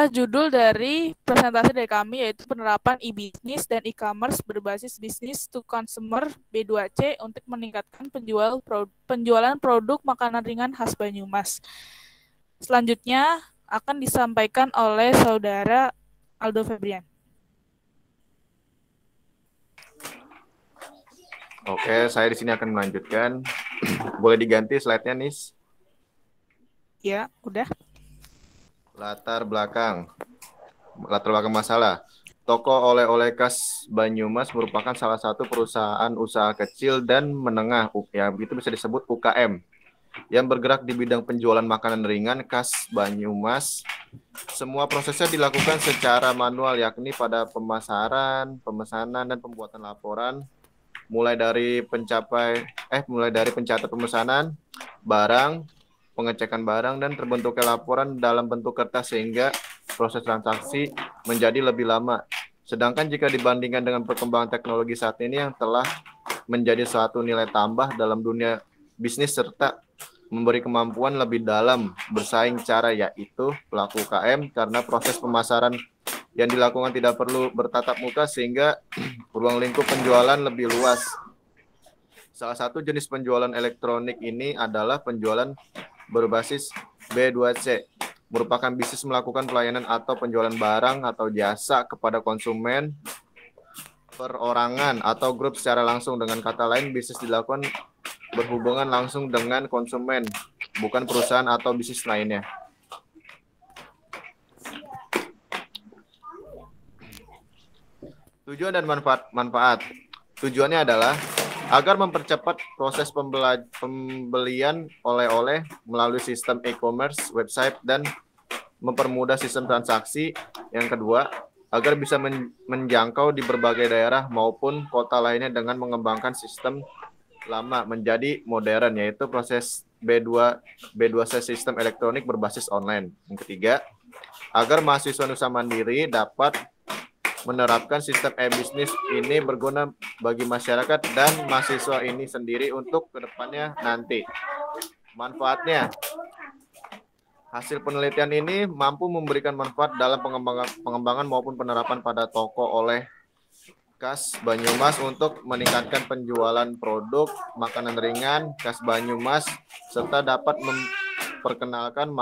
judul dari presentasi dari kami, yaitu penerapan e-bisnis dan e-commerce berbasis bisnis to consumer B2C untuk meningkatkan penjualan produk makanan ringan khas Banyumas. Selanjutnya akan disampaikan oleh Saudara Aldo Febrian. Oke, saya di sini akan melanjutkan. Boleh diganti slide-nya, Nis? Ya, udah. Latar belakang masalah. Toko oleh-oleh khas Banyumas merupakan salah satu perusahaan usaha kecil dan menengah, ya itu bisa disebut UKM, yang bergerak di bidang penjualan makanan ringan khas Banyumas. Semua prosesnya dilakukan secara manual, yakni pada pemasaran, pemesanan, dan pembuatan laporan, mulai dari pencatat pemesanan barang, pengecekan barang, dan terbentuknya laporan dalam bentuk kertas sehingga proses transaksi menjadi lebih lama. Sedangkan jika dibandingkan dengan perkembangan teknologi saat ini yang telah menjadi suatu nilai tambah dalam dunia bisnis serta memberi kemampuan lebih dalam bersaing cara, yaitu pelaku UKM, karena proses pemasaran yang dilakukan tidak perlu bertatap muka sehingga ruang lingkup penjualan lebih luas. Salah satu jenis penjualan elektronik ini adalah penjualan berbasis B2C, merupakan bisnis melakukan pelayanan atau penjualan barang atau jasa kepada konsumen, perorangan, atau grup secara langsung. Dengan kata lain, bisnis dilakukan berhubungan langsung dengan konsumen, bukan perusahaan atau bisnis lainnya. Tujuan dan manfaat. Tujuannya adalah agar mempercepat proses pembelian oleh-oleh melalui sistem e-commerce, website, dan mempermudah sistem transaksi. Yang kedua, agar bisa menjangkau di berbagai daerah maupun kota lainnya dengan mengembangkan sistem lama menjadi modern, yaitu proses B2C sistem elektronik berbasis online. Yang ketiga, agar mahasiswa Nusa Mandiri dapat menerapkan sistem e-bisnis ini berguna bagi masyarakat dan mahasiswa ini sendiri untuk kedepannya nanti. Manfaatnya, hasil penelitian ini mampu memberikan manfaat dalam pengembangan maupun penerapan pada toko oleh khas Banyumas untuk meningkatkan penjualan produk makanan ringan khas Banyumas serta dapat memperkenalkan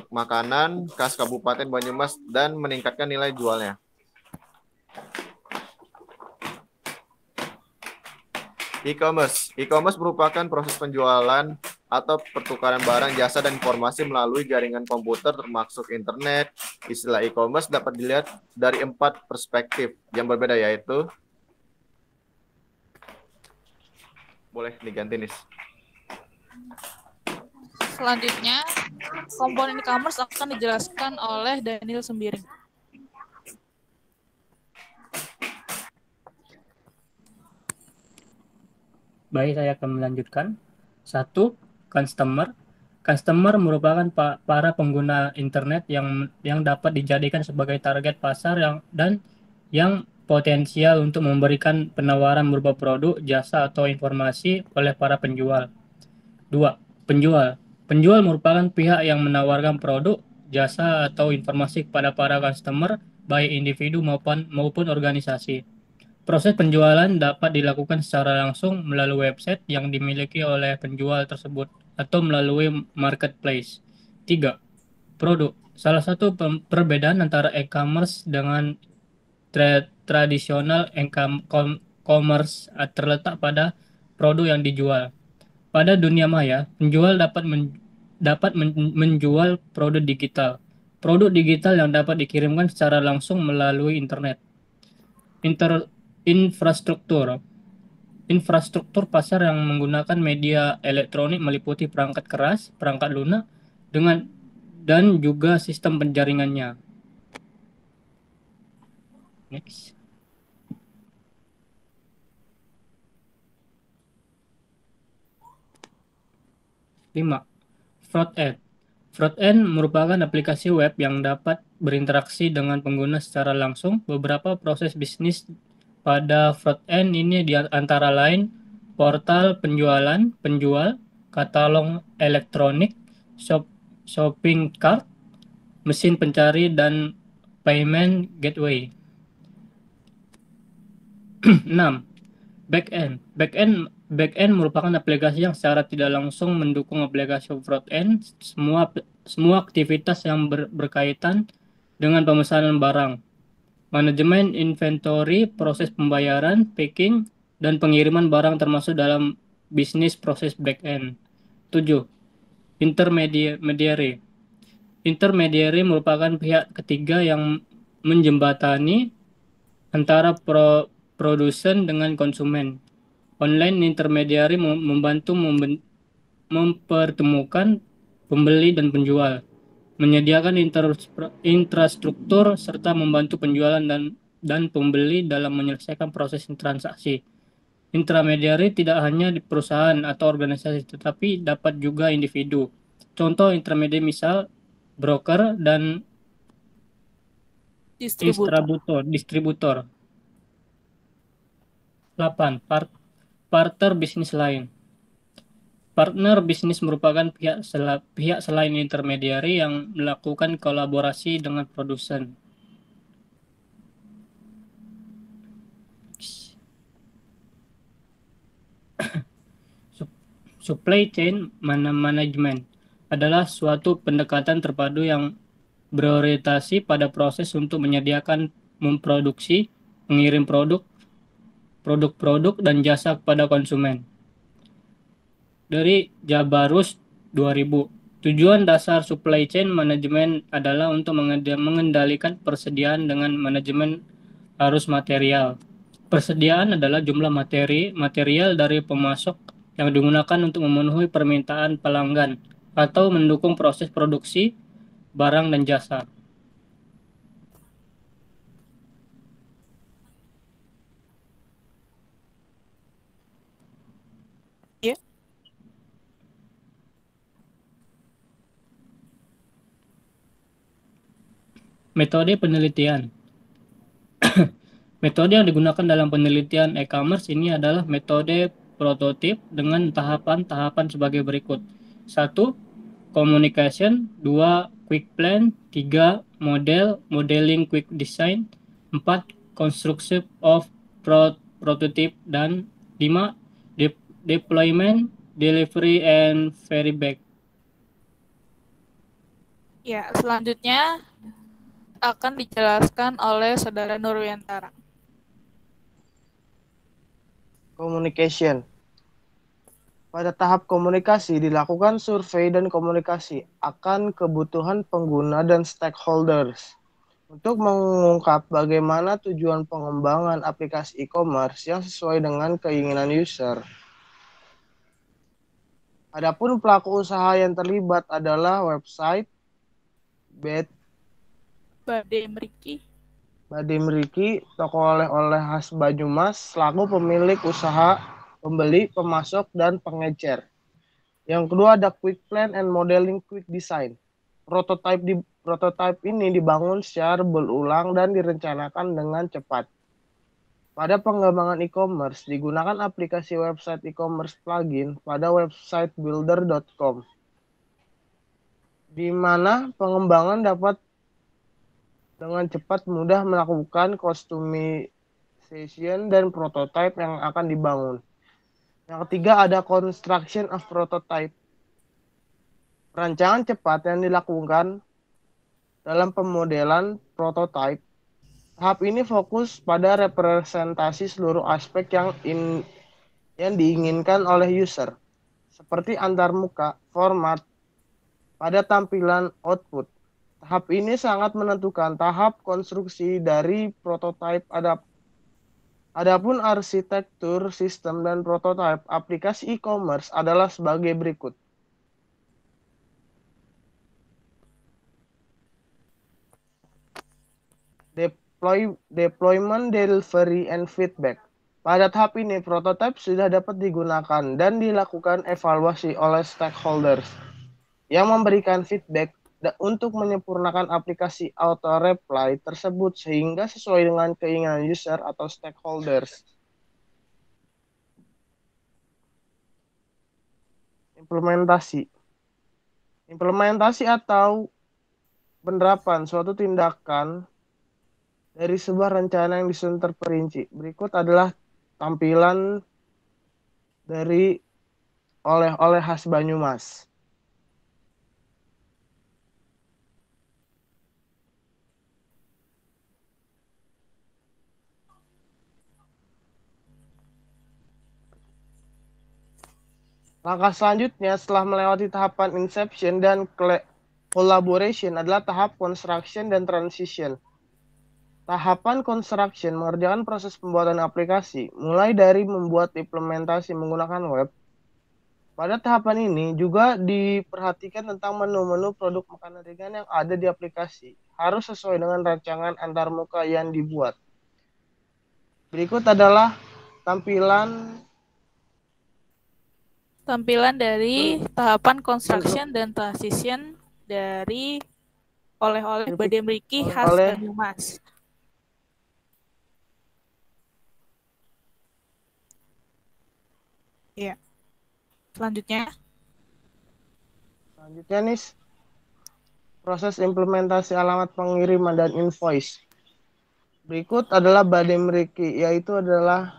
makanan khas Kabupaten Banyumas dan meningkatkan nilai jualnya. E-commerce. E-commerce merupakan proses penjualan atau pertukaran barang, jasa, dan informasi melalui jaringan komputer termasuk internet. Istilah e-commerce dapat dilihat dari 4 perspektif yang berbeda, yaitu boleh diganti, Nis. Selanjutnya, komponen e-commerce akan dijelaskan oleh Daniel Sembiring. Baik, saya akan melanjutkan. 1. Customer. Customer merupakan para pengguna internet yang dapat dijadikan sebagai target pasar yang potensial untuk memberikan penawaran berupa produk, jasa, atau informasi oleh para penjual. 2. Penjual. Penjual merupakan pihak yang menawarkan produk, jasa, atau informasi kepada para customer, baik individu maupun organisasi. Proses penjualan dapat dilakukan secara langsung melalui website yang dimiliki oleh penjual tersebut atau melalui marketplace. 3. Produk. Salah satu perbedaan antara e-commerce dengan tradisional e-commerce terletak pada produk yang dijual. Pada dunia maya, penjual dapat menjual produk digital. Produk digital yang dapat dikirimkan secara langsung melalui internet. Infrastruktur. Infrastruktur pasar yang menggunakan media elektronik meliputi perangkat keras, perangkat lunak, dan juga sistem penjaringannya. Next. Lima. Front-end. Front-end merupakan aplikasi web yang dapat berinteraksi dengan pengguna secara langsung. Beberapa proses bisnis pada front-end ini antara lain portal penjual, katalog elektronik, shopping cart, mesin pencari, dan payment gateway. 6. Backend. Backend merupakan aplikasi yang secara tidak langsung mendukung aplikasi frontend. Semua aktivitas yang berkaitan dengan pemesanan barang, manajemen inventory, proses pembayaran, packing, dan pengiriman barang termasuk dalam bisnis proses backend. 7. Intermediary. Intermediary merupakan pihak ketiga yang menjembatani antara produsen dengan konsumen. Online intermediary membantu mempertemukan pembeli dan penjual, menyediakan infrastruktur, serta membantu penjualan dan pembeli dalam menyelesaikan proses transaksi. Intermediary tidak hanya di perusahaan atau organisasi, tetapi dapat juga individu. Contoh intermediary misal broker dan distributor. 8. Partner bisnis lain. Partner bisnis merupakan pihak selain intermediary yang melakukan kolaborasi dengan produsen. Supply chain management adalah suatu pendekatan terpadu yang berorientasi pada proses untuk menyediakan, memproduksi, mengirim produk-produk dan jasa kepada konsumen. Dari Jabarus 2000, tujuan dasar supply chain management adalah untuk mengendalikan persediaan dengan manajemen arus material. Persediaan adalah jumlah material dari pemasok yang digunakan untuk memenuhi permintaan pelanggan atau mendukung proses produksi barang dan jasa. Ya. Metode penelitian. Metode yang digunakan dalam penelitian e-commerce ini adalah metode prototip dengan tahapan-tahapan sebagai berikut. 1. Communication. 2. Quick plan. 3. Modeling quick design. 4. Construction of prototype. Dan 5. Deployment, delivery, and feedback. Ya, selanjutnya akan dijelaskan oleh Saudara Nurwiantara. Communication. Pada tahap komunikasi dilakukan survei dan komunikasi akan kebutuhan pengguna dan stakeholders untuk mengungkap bagaimana tujuan pengembangan aplikasi e-commerce yang sesuai dengan keinginan user. Adapun pelaku usaha yang terlibat adalah website Bade Mriki, toko oleh-oleh khas Banyumas, selaku pemilik usaha, pembeli, pemasok, dan pengecer. Yang kedua ada quick plan and modeling quick design. Prototype ini dibangun secara berulang dan direncanakan dengan cepat. Pada pengembangan e-commerce digunakan aplikasi website e-commerce plugin pada websitebuilder.com, di mana pengembangan dapat dengan cepat mudah melakukan customization dan prototype yang akan dibangun. Yang ketiga ada construction of prototype. Perancangan cepat yang dilakukan dalam pemodelan prototype. Tahap ini fokus pada representasi seluruh aspek yang diinginkan oleh user, seperti antarmuka, format, pada tampilan output. Tahap ini sangat menentukan tahap konstruksi dari prototipe. Adapun arsitektur sistem dan prototipe aplikasi e-commerce adalah sebagai berikut. Deployment, delivery, and feedback. Pada tahap ini, prototipe sudah dapat digunakan dan dilakukan evaluasi oleh stakeholders yang memberikan feedback untuk menyempurnakan aplikasi auto-reply tersebut sehingga sesuai dengan keinginan user atau stakeholders. Implementasi atau penerapan suatu tindakan dari sebuah rencana yang disusun terperinci. Berikut adalah tampilan dari oleh-oleh khas Banyumas. Langkah selanjutnya setelah melewati tahapan inception dan collaboration adalah tahap construction dan transition. Tahapan construction mengerjakan proses pembuatan aplikasi, mulai dari membuat implementasi menggunakan web. Pada tahapan ini juga diperhatikan tentang menu-menu produk makanan ringan yang ada di aplikasi. Harus sesuai dengan rancangan antarmuka yang dibuat. Berikut adalah tampilan dari tahapan construction dan transition dari oleh-oleh Badem Riki khas Banyumas. Iya. Selanjutnya nih proses implementasi alamat pengiriman dan invoice. Berikut adalah Badem Riki, yaitu adalah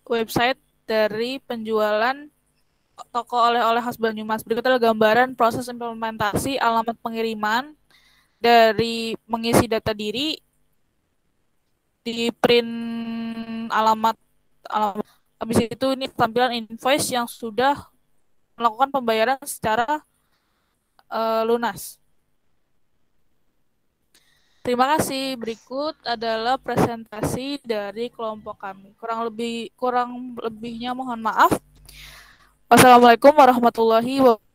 website dari penjualan toko oleh-oleh khas Banyumas. Berikut adalah gambaran proses implementasi alamat pengiriman dari mengisi data diri, di print alamat. Habis itu ini tampilan invoice yang sudah melakukan pembayaran secara lunas. Terima kasih. Berikut adalah presentasi dari kelompok kami. Kurang lebihnya mohon maaf. Wassalamualaikum warahmatullahi wabarakatuh.